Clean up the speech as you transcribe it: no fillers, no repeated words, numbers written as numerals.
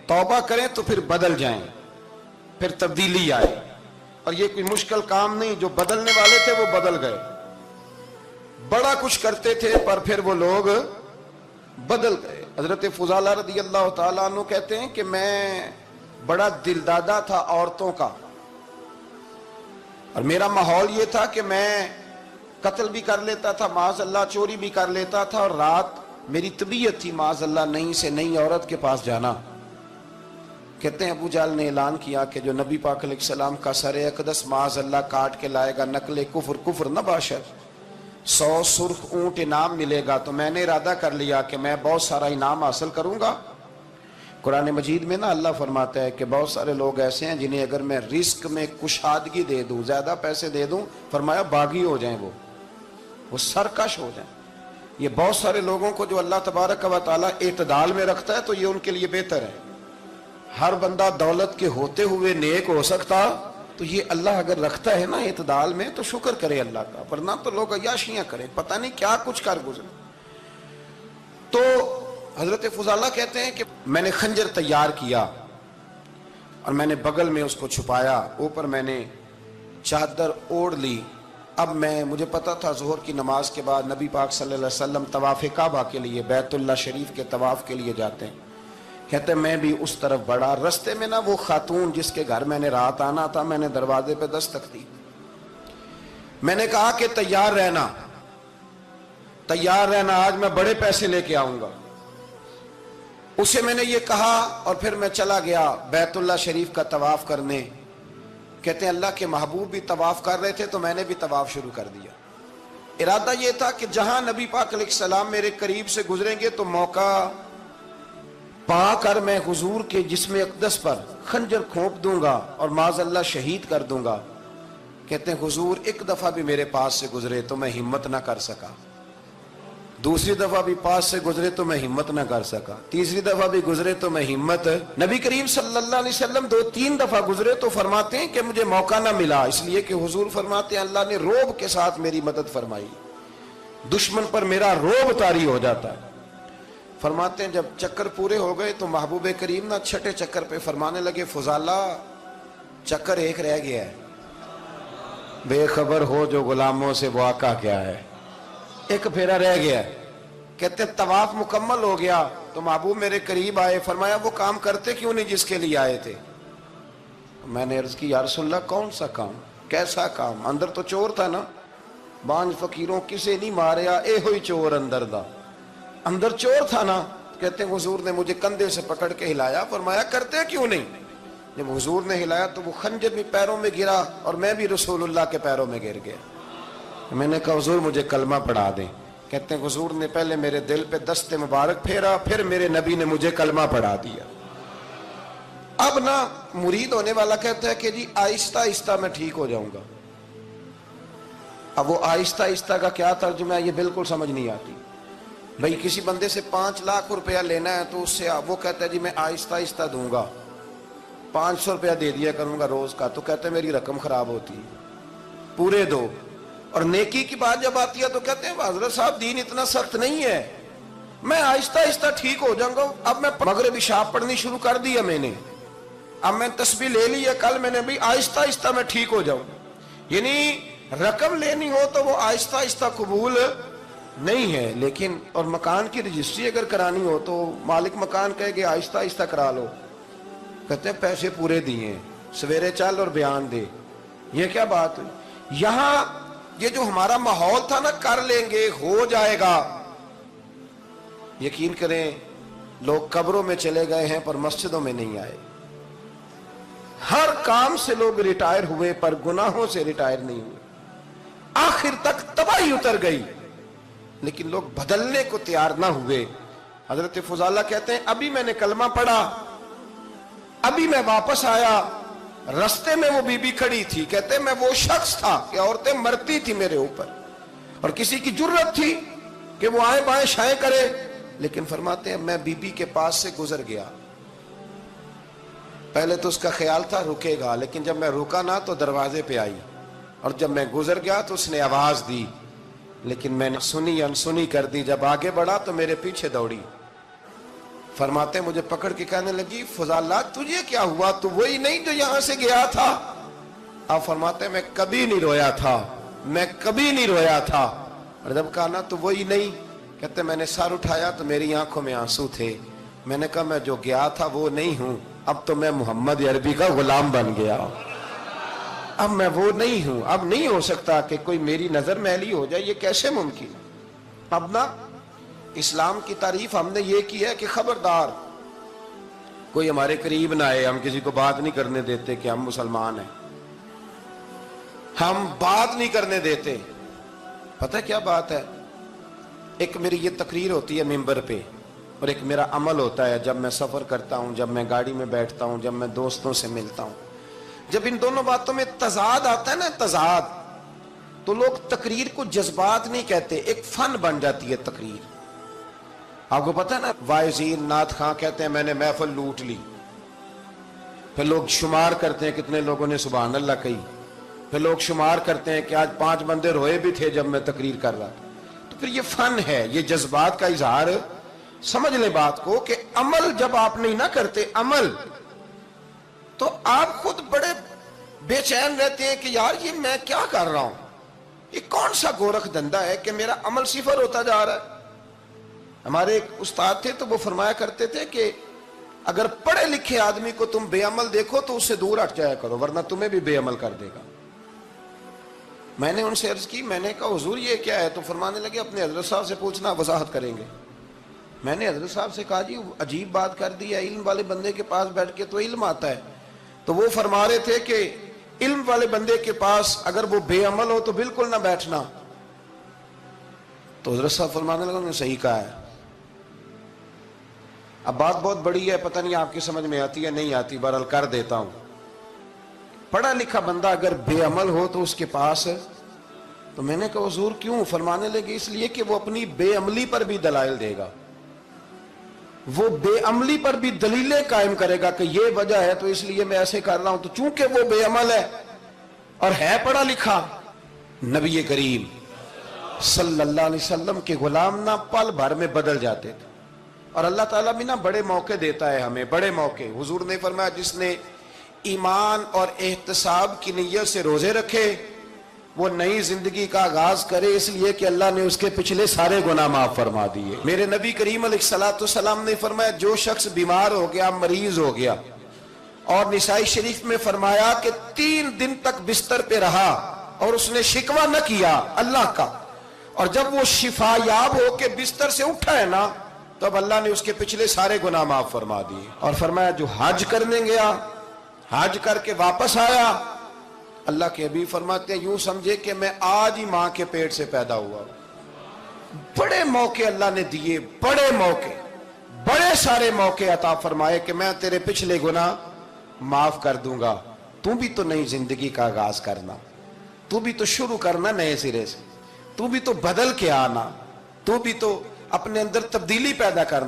तौबा करें तो फिर बदल जाएं, फिर तब्दीली आए। और ये कोई मुश्किल काम नहीं, जो बदलने वाले थे वो बदल गए। बड़ा कुछ करते थे पर फिर वो लोग बदल गए। हजरत फुजाला रदी अल्लाह ताला अन्हु कहते हैं कि मैं बड़ा दिलदादा था औरतों का, और मेरा माहौल ये था कि मैं कत्ल भी कर लेता था, माज़अल्लाह चोरी भी कर लेता था, और रात मेरी तबीयत थी माज़अल्लाह नई से नई औरत के पास जाना। कहते हैं अबू जाल ने ऐलान किया कि जो नबी पाक अलैहिस्सलाम का सर अक़दस माज़अल्लाह काट के लाएगा, नकले कुफ्र कुफ्र न बाशर, 100 सुर्ख ऊंट इनाम मिलेगा। तो मैंने इरादा कर लिया कि मैं बहुत सारा इनाम हासिल करूंगा। कुरान मजीद में ना अल्लाह फरमाता है कि बहुत सारे लोग ऐसे हैं जिन्हें अगर मैं रिस्क में कुशादगी दे दूं, ज्यादा पैसे दे दूं, फरमाया बागी हो जाएं, वो सरकश हो जाएं। ये बहुत सारे लोगों को जो अल्लाह तबारक व तआला इत्दाल में रखता है तो ये उनके लिए बेहतर है। हर बंदा दौलत के होते हुए नेक हो सकता, तो ये अल्लाह अगर रखता है ना इत्दाल में तो शुक्र करे अल्लाह का, वरना तो लोग अय्याशियां करें, पता नहीं क्या कुछ कर गुजरे। तो हजरत फुजाला कहते हैं कि मैंने खंजर तैयार किया और मैंने बगल में उसको छुपाया, ऊपर मैंने चादर ओढ़ ली। अब मुझे पता था ज़ोहर की नमाज के बाद नबी पाक सल्लल्लाहु अलैहि वसल्लम तवाफ़ काबा के लिए, बैतुल्लाह शरीफ के तवाफ़ के लिए जाते हैं। कहते मैं भी उस तरफ बढ़ा। रस्ते में ना वो खातून जिसके घर मैंने रात आना था, मैंने दरवाजे पे दस्तक दी। मैंने कहा कि तैयार रहना, तैयार रहना, आज मैं बड़े पैसे लेके आऊंगा। उसे मैंने ये कहा और फिर मैं चला गया बैतुल्लाह शरीफ का तवाफ करने। कहते हैं अल्लाह के महबूब भी तवाफ कर रहे थे तो मैंने भी तवाफ शुरू कर दिया। इरादा ये था कि जहां नबी पाक अलैहिस्सलाम मेरे करीब से गुजरेंगे तो मौका पाकर मैं हुजूर के जिस्म अक़दस पर खंजर खोप दूंगा और माज़अल्लाह शहीद कर दूंगा। कहते हैं हुजूर एक दफा भी मेरे पास से गुजरे तो मैं हिम्मत ना कर सका, दूसरी दफा भी पास से गुजरे तो मैं हिम्मत ना कर सका, तीसरी दफा भी गुजरे तो मैं हिम्मत। नबी करीम सल्लल्लाहु अलैहि वसल्लम 2-3 दफा गुजरे तो फरमाते हैं कि मुझे मौका ना मिला, इसलिए कि हुजूर फरमाते हैं अल्लाह ने रोब के साथ मेरी मदद फरमाई, दुश्मन पर मेरा रोब तारी हो जाता है। फरमाते हैं जब चक्कर पूरे हो गए तो महबूब करीम ना छठे चक्कर पे फरमाने लगे फुजाला चक्कर एक रह गया है, बेखबर हो जो गुलामों से वो आका क्या है, एक फेरा रह गया। कहते तवाफ मुकम्मल हो गया तो महबूब मेरे करीब आए, फरमाया वो काम करते क्यों नहीं जिसके लिए आए थे। मैंने अर्ज की या रसूलल्लाह कौन सा काम, कैसा काम? अंदर तो चोर था ना, बांझ फकीरों किसे नहीं मारिया, ए हुई चोर अंदर दा, अंदर चोर था ना। कहते हुजूर ने मुझे कंधे से पकड़ के हिलाया, फरमाया करते क्यों नहीं। जब हुजूर ने हिलाया तो वो खंजर भी पैरों में गिरा और मैं भी रसूलुल्लाह के पैरों में गिर गया। मैंने कहा हुजूर मुझे कलमा पढ़ा दें। कहते हैं हुजूर ने पहले मेरे दिल पे दस्ते मुबारक फेरा, फिर मेरे नबी ने मुझे कलमा पढ़ा दिया। अब ना मुरीद होने वाला कहता है कि जी आहिस्ता आहिस्ता मैं ठीक हो जाऊंगा। अब वो आहिस्ता आहिस्ता का क्या तर्जुमा है ये बिल्कुल समझ नहीं आती। भाई किसी बंदे से 5 लाख रुपया लेना है तो उससे वो कहता है जी मैं आहिस्ता आहिस्ता दूंगा, 500 रुपया दे दिया करूंगा रोज का, तो कहते हैं मेरी रकम खराब होती है, पूरे दो। और नेकी की बात जब आती है तो कहते हैं हजरत साहब दीन इतना सख्त नहीं है, मैं आहिस्ता आहिस्ता ठीक हो जाऊंगा। अब मैं मगरिब इशा पढ़नी शुरू कर दी है मैंने, अब मैं तस्बीह ले ली है, कल मैंने भी आहिस्ता आहिस्ता मैं ठीक हो जाऊं। यानी रकम लेनी हो तो वो आहिस्ता आहिस्ता कबूल नहीं है। लेकिन और मकान की रजिस्ट्री अगर करानी हो तो मालिक मकान कहेगा आहिस्ता आहिस्ता करा लो, कहते हैं पैसे पूरे दिए, सवेरे चल और बयान दे। ये क्या बात हुई? यहां ये जो हमारा माहौल था ना, कर लेंगे हो जाएगा, यकीन करें लोग कब्रों में चले गए हैं पर मस्जिदों में नहीं आए। हर काम से लोग रिटायर हुए पर गुनाहों से रिटायर नहीं हुए। आखिर तक तबाही उतर गई लेकिन लोग बदलने को तैयार ना हुए। हजरत फुजाला कहते हैं अभी मैंने कलमा पढ़ा, अभी मैं वापस आया, रास्ते में वो बीबी खड़ी थी। कहते मैं वो शख्स था कि औरतें मरती थी मेरे ऊपर और किसी की जुर्रत थी कि वो आए बाएं शाएं करे, लेकिन फरमाते हैं मैं बीबी के पास से गुजर गया। पहले तो उसका ख्याल था रुकेगा, लेकिन जब मैं रुका ना तो दरवाजे पे आई, और जब मैं गुजर गया तो उसने आवाज दी, लेकिन मैंने सुनी अनसुनी कर दी। जब आगे बढ़ा तो मेरे पीछे दौड़ी। فرماتے مجھے پکڑ کے کہنے لگی فضالہ تجھے کیا ہوا، تو وہی نہیں جو یہاں سے گیا تھا؟ آپ فرماتے میں کبھی نہیں رویا تھا، میں کبھی نہیں رویا تھا۔ اور جب کہا نا تو وہی نہیں، کہتے میں نے سر اٹھایا تو میری آنکھوں میں آنسو تھے۔ میں نے کہا میں جو گیا تھا وہ نہیں ہوں، اب تو میں محمد عربی کا غلام بن گیا، اب میں وہ نہیں ہوں۔ اب نہیں ہو سکتا کہ کوئی میری نظر میلی ہو جائے، یہ کیسے ممکن؟ اب نا اسلام کی تعریف ہم نے یہ کی ہے کہ خبردار کوئی ہمارے قریب نہ آئے، ہم کسی کو بات نہیں کرنے دیتے کہ ہم مسلمان ہیں، ہم بات نہیں کرنے دیتے۔ پتہ کیا بات ہے، ایک میری یہ تقریر ہوتی ہے ممبر پہ، اور ایک میرا عمل ہوتا ہے جب میں سفر کرتا ہوں، جب میں گاڑی میں بیٹھتا ہوں، جب میں دوستوں سے ملتا ہوں۔ جب ان دونوں باتوں میں تضاد آتا ہے نا، تضاد، تو لوگ تقریر کو جذبات نہیں کہتے، ایک فن بن جاتی ہے تقریر۔ آپ کو پتہ ہے نا وائزین نعت خواں کہتے ہیں میں نے محفل لوٹ لی، پھر لوگ شمار کرتے ہیں کتنے لوگوں نے سبحان اللہ کہی، پھر لوگ شمار کرتے ہیں کہ آج 5 بندے روئے بھی تھے جب میں تقریر کر رہا تھا۔ تو پھر یہ فن ہے، یہ جذبات کا اظہار۔ سمجھ لیں بات کو کہ عمل جب آپ نہیں نہ کرتے عمل، تو آپ خود بڑے بے چین رہتے ہیں کہ یار یہ میں کیا کر رہا ہوں، یہ کون سا گورکھ دھندا ہے کہ میرا عمل صفر ہوتا جا رہا ہے۔ ہمارے ایک استاد تھے تو وہ فرمایا کرتے تھے کہ اگر پڑھے لکھے آدمی کو تم بے عمل دیکھو تو اس سے دور ہٹ جایا کرو، ورنہ تمہیں بھی بے عمل کر دے گا۔ میں نے ان سے عرض کی، میں نے کہا حضور یہ کیا ہے؟ تو فرمانے لگے اپنے حضرت صاحب سے پوچھنا، وضاحت کریں گے۔ میں نے حضرت صاحب سے کہا جی عجیب بات کر دی ہے، علم والے بندے کے پاس بیٹھ کے تو علم آتا ہے۔ تو وہ فرما رہے تھے کہ علم والے بندے کے پاس اگر وہ بے عمل ہو تو بالکل نہ بیٹھنا۔ تو حضرت صاحب فرمانے لگے انہوں نے صحیح کہا ہے۔ اب بات بہت بڑی ہے، پتہ نہیں آپ کی سمجھ میں آتی ہے نہیں آتی، بہرحال کر دیتا ہوں۔ پڑھا لکھا بندہ اگر بے عمل ہو تو اس کے پاس، تو میں نے کہا حضور کیوں؟ فرمانے لگے اس لیے کہ وہ اپنی بے عملی پر بھی دلائل دے گا، وہ بے عملی پر بھی دلیلیں قائم کرے گا کہ یہ وجہ ہے تو اس لیے میں ایسے کر رہا ہوں۔ تو چونکہ وہ بے عمل ہے اور ہے پڑھا لکھا، نبی کریم صلی اللہ علیہ وسلم کے غلام نہ پل بھر میں بدل جاتے تھے۔ اور اللہ تعالیٰ بھی نا بڑے موقع دیتا ہے ہمیں، بڑے موقع۔ حضور نے فرمایا جس نے ایمان اور احتساب کی نیت سے روزے رکھے وہ نئی زندگی کا آغاز کرے، اس لیے کہ اللہ نے اس کے پچھلے سارے گناہ معاف فرما دیے۔ میرے نبی کریم علیہ السلام نے فرمایا جو شخص بیمار ہو گیا، مریض ہو گیا، اور نسائی شریف میں فرمایا کہ 3 دن تک بستر پہ رہا اور اس نے شکوہ نہ کیا اللہ کا، اور جب وہ شفا یاب ہو کے بستر سے اٹھا ہے نا، تب اللہ نے اس کے پچھلے سارے گناہ معاف فرما دیے۔ اور فرمایا جو حج کرنے گیا، حج کر کے واپس آیا، اللہ کے حبیب فرماتے ہیں یوں سمجھے کہ میں آج ہی ماں کے پیٹ سے پیدا ہوا۔ بڑے موقع اللہ نے دیے، بڑے موقع، بڑے سارے موقع عطا فرمائے کہ میں تیرے پچھلے گناہ معاف کر دوں گا، تو بھی تو نئی زندگی کا آغاز کرنا، تو بھی تو شروع کرنا نئے سرے سے، تو بھی تو بدل کے آنا، تو بھی تو اپنے اندر تبدیلی پیدا کرنا۔